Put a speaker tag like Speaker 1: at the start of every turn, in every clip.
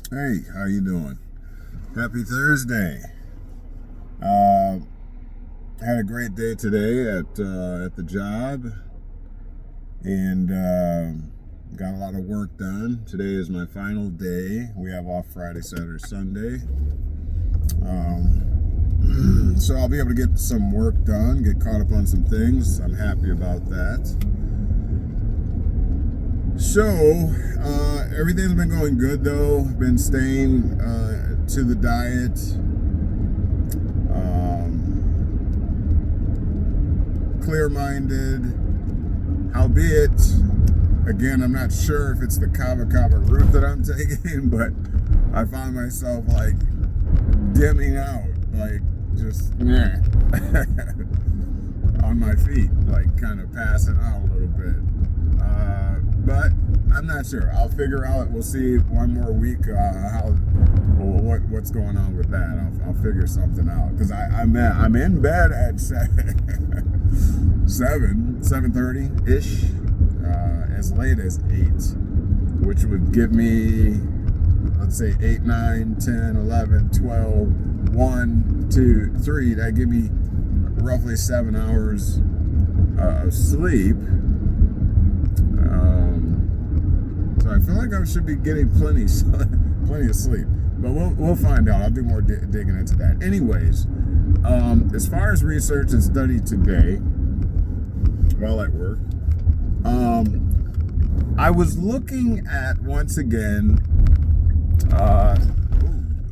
Speaker 1: Hey, how you doing? Happy Thursday. Uh, had a great day today at the job, and got a lot of work done. Today is my final day. We have off Friday, Saturday, Sunday. So I'll be able to get some work done, get caught up on some things. I'm happy about that. So, everything's been going good though. Been staying to the diet. Clear-minded. Howbeit, again, I'm not sure if it's the kava kava route that I'm taking, but I find myself like dimming out, like just on my feet, like kind of passing out a little bit. But I'm not sure. I'll figure out. We'll see one more week what's going on with that. I'll figure something out because I'm in bed at 7:30 ish, as late as 8, which would give me, let's say 8, 9, 10, 11, 12, 1, 2, 3. That give me roughly 7 hours of sleep. So I feel like I should be getting plenty of sleep, but we'll find out. I'll do more digging into that. Anyways, as far as research and study today, while at work, I was looking at once again.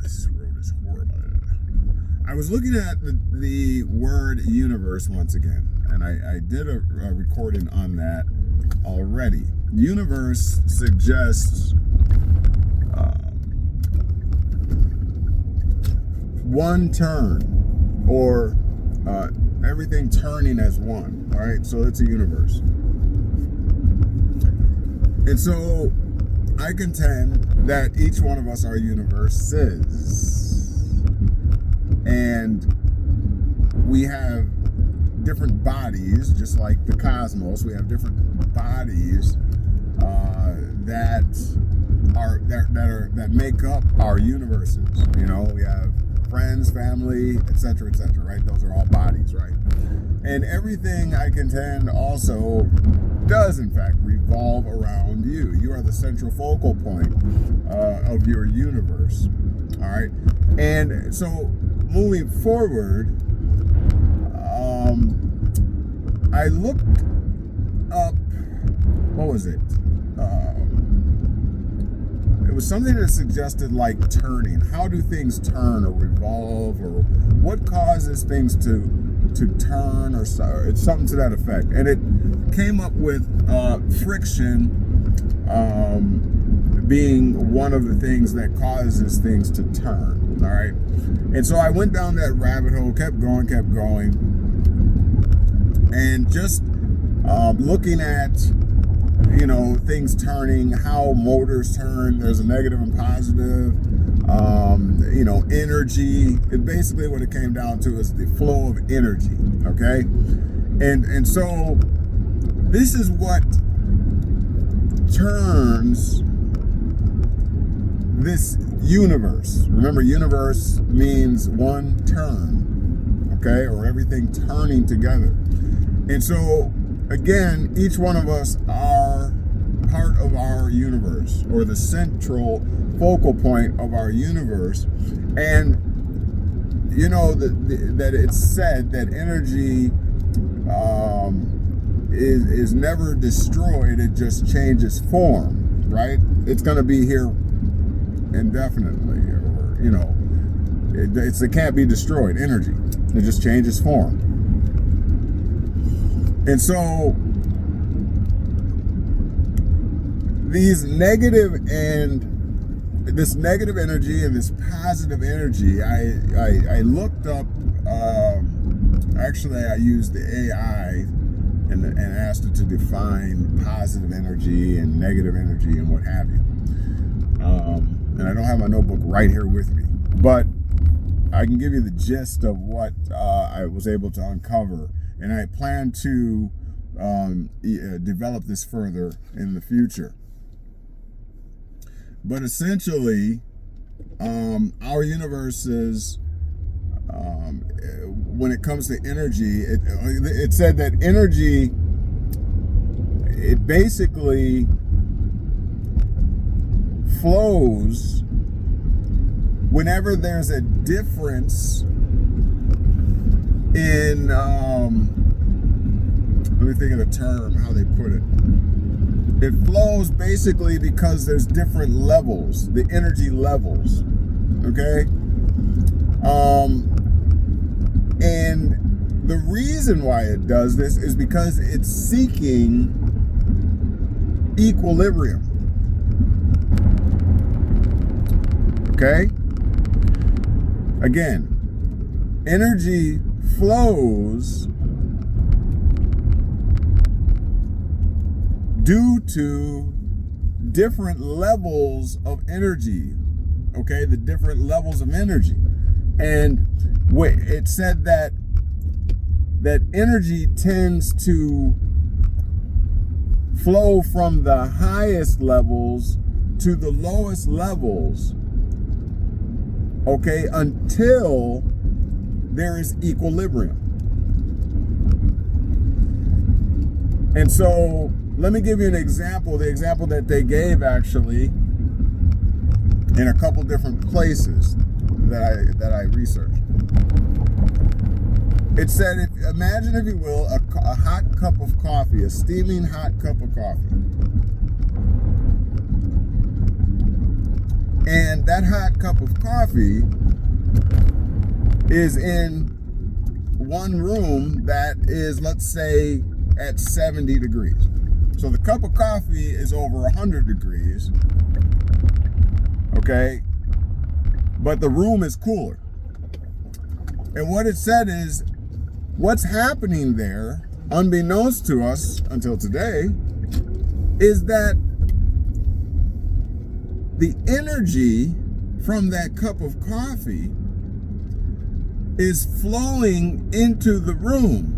Speaker 1: This road is horrible. I was looking at the word universe once again, and I did a recording on that already. Universe suggests one turn, or everything turning as one. All right, so it's a universe. And so I contend that each one of us are universes. And we have different bodies, just like the cosmos. We have different bodies that make up our universes. You know, we have friends, family, etc., etc. Right? Those are all bodies, right? And everything, I contend, also does in fact revolve around you. You are the central focal point of your universe. All right, and so moving forward, I looked up, what was it? It was something that suggested like turning. How do things turn or revolve, or what causes things to turn, or it's something to that effect. And it came up with friction being one of the things that causes things to turn. All right, and so I went down that rabbit hole, kept going, and just looking at, you know, things turning, how motors turn. There's a negative and positive. You know, energy. It basically, what it came down to is the flow of energy. Okay, and so this is what turns this universe. Remember, universe means one turn. Okay, or everything turning together. And so, again, each one of us are part of our universe, or the central focal point of our universe. And you know that it's said that energy is never destroyed; it just changes form. Right? It's going to be here indefinitely, or you know, it can't be destroyed. Energy, it just changes form. And so this negative energy and this positive energy, I looked up, actually I used the AI and asked it to define positive energy and negative energy and what have you. And I don't have my notebook right here with me, but I can give you the gist of what I was able to uncover. And I plan to develop this further in the future. But essentially, our universe is, when it comes to energy, it said that energy, it basically flows whenever there's a difference in, let me think of the term, how they put it. It flows basically because there's different levels, the energy levels, okay? And the reason why it does this is because it's seeking equilibrium, okay? Again, energy flows due to different levels of energy, okay? The different levels of energy. And it said that energy tends to flow from the highest levels to the lowest levels, okay, until there is equilibrium. And so let me give you an example, the example that they gave actually in a couple different places that I researched. It said, imagine, if you will, a hot cup of coffee, a steaming hot cup of coffee. And that hot cup of coffee is in one room that is, let's say, at 70 degrees. So the cup of coffee is over 100 degrees, okay? But the room is cooler. And what it said is, what's happening there, unbeknownst to us until today, is that the energy from that cup of coffee is flowing into the room.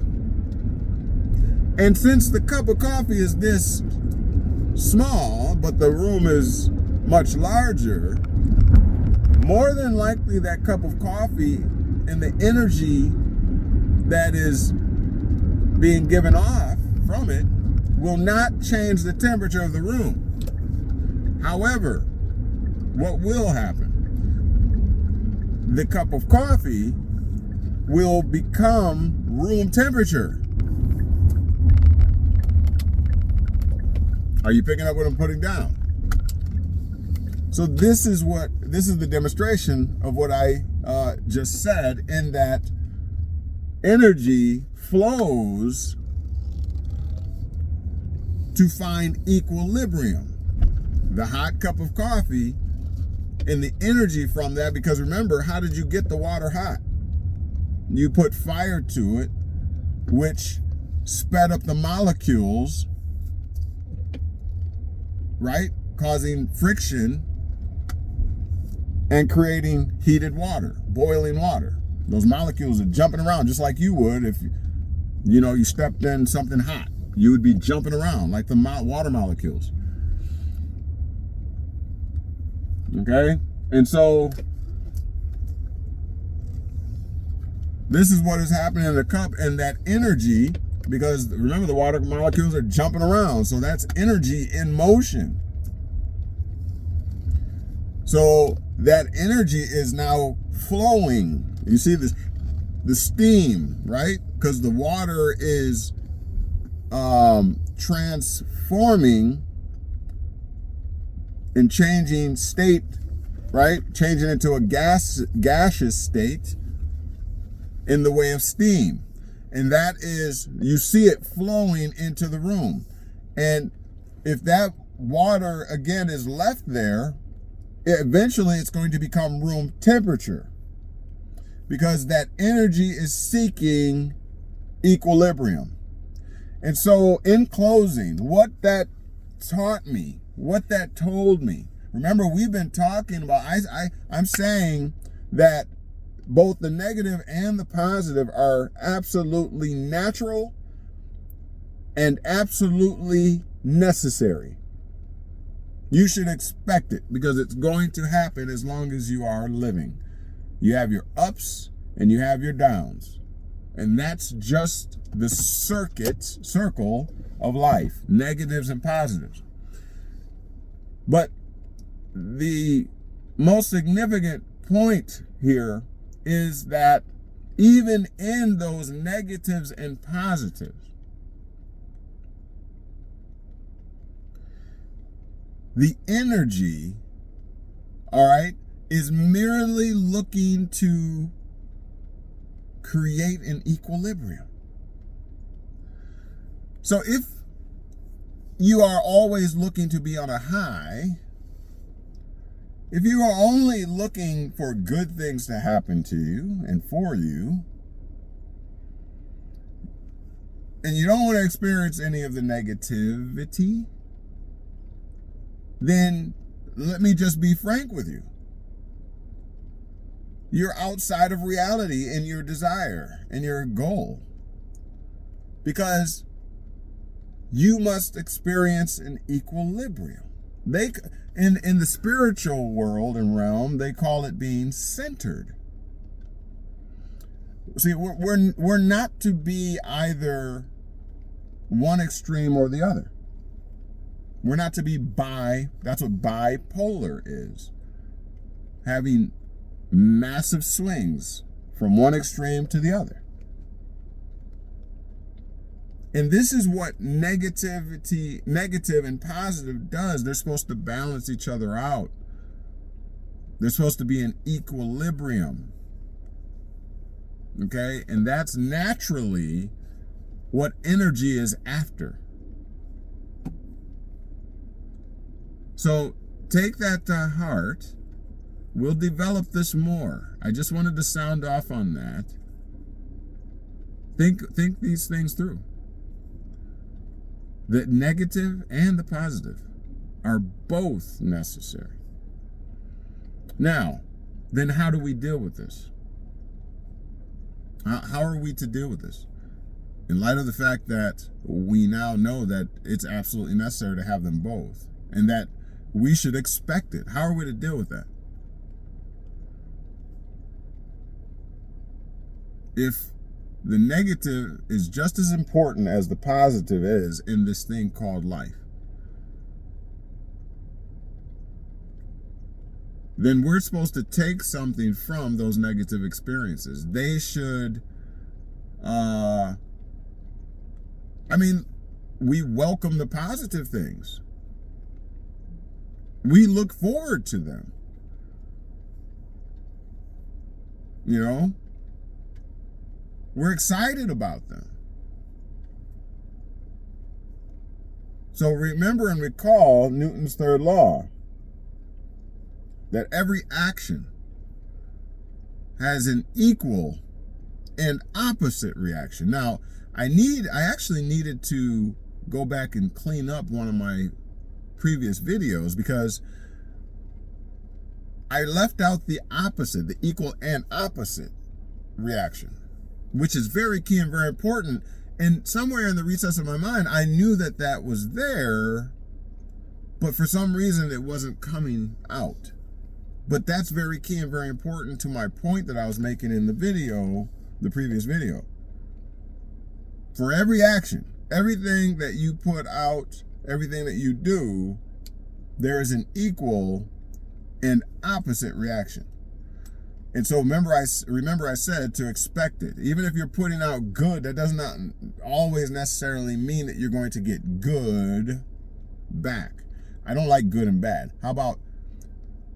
Speaker 1: And since the cup of coffee is this small, but the room is much larger, more than likely that cup of coffee and the energy that is being given off from it will not change the temperature of the room. However, what will happen? The cup of coffee will become room temperature. Are you picking up what I'm putting down? So this is the demonstration of what I just said, in that energy flows to find equilibrium. The hot cup of coffee and the energy from that, because remember, how did you get the water hot? You put fire to it, which sped up the molecules, right? Causing friction and creating heated water, boiling water. Those molecules are jumping around just like you would if you stepped in something hot. You would be jumping around like the water molecules. Okay? And so this is what is happening in the cup, and that energy, because remember, the water molecules are jumping around, so that's energy in motion. So that energy is now flowing. You see this, the steam, right? Because the water is transforming and changing state, right? Changing into a gaseous state in the way of steam. And that is, you see it flowing into the room. And if that water, again, is left there, eventually it's going to become room temperature, because that energy is seeking equilibrium. And so in closing, what that taught me, what that told me, remember, we've been talking about, I'm saying that both the negative and the positive are absolutely natural and absolutely necessary. You should expect it because it's going to happen as long as you are living. You have your ups and you have your downs. And that's just the circle of life, negatives and positives. But the most significant point here is that even in those negatives and positives, the energy, all right, is merely looking to create an equilibrium. So if you are always looking to be on a high, if you are only looking for good things to happen to you and for you, and you don't want to experience any of the negativity, then let me just be frank with you. You're outside of reality in your desire and your goal. Because you must experience an equilibrium. In the spiritual world and realm, they call it being centered. See, we're not to be either one extreme or the other. We're not to be that's what bipolar is. Having massive swings from one extreme to the other. And this is what negative and positive does. They're supposed to balance each other out. They're supposed to be in equilibrium. Okay? And that's naturally what energy is after. So take that to heart. We'll develop this more. I just wanted to sound off on that. Think these things through. The negative and the positive are both necessary. Now, then how do we deal with this? How are we to deal with this? In light of the fact that we now know that it's absolutely necessary to have them both, and that we should expect it. How are we to deal with that? If the negative is just as important as the positive is in this thing called life, then we're supposed to take something from those negative experiences. They should, we welcome the positive things. We look forward to them. You know? We're excited about them. So remember and recall Newton's third law, that every action has an equal and opposite reaction. Now, I actually needed to go back and clean up one of my previous videos because I left out the opposite, the equal and opposite reaction, which is very key and very important. And somewhere in the recess of my mind, I knew that that was there, but for some reason it wasn't coming out. But that's very key and very important to my point that I was making in the video, the previous video. For every action, everything that you put out, everything that you do, there is an equal and opposite reaction. And so remember I said to expect it. Even if you're putting out good, that does not always necessarily mean that you're going to get good back. I don't like good and bad. How about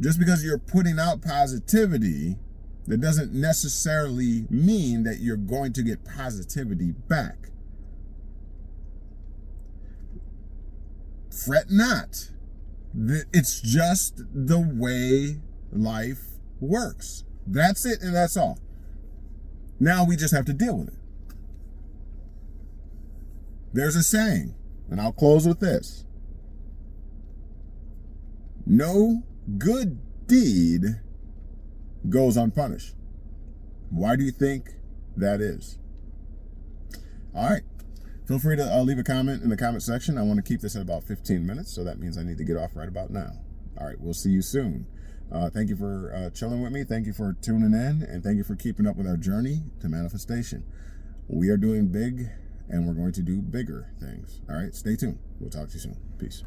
Speaker 1: just because you're putting out positivity, that doesn't necessarily mean that you're going to get positivity back. Fret not. It's just the way life works. That's it, and that's all. Now we just have to deal with it. There's a saying, and I'll close with this. No good deed goes unpunished. Why do you think that is? All right. Feel free to leave a comment in the comment section. I want to keep this at about 15 minutes, so that means I need to get off right about now. All right, we'll see you soon. Thank you for chilling with me. Thank you for tuning in, and thank you for keeping up with our journey to manifestation. We are doing big, and we're going to do bigger things. All right, stay tuned. We'll talk to you soon. Peace.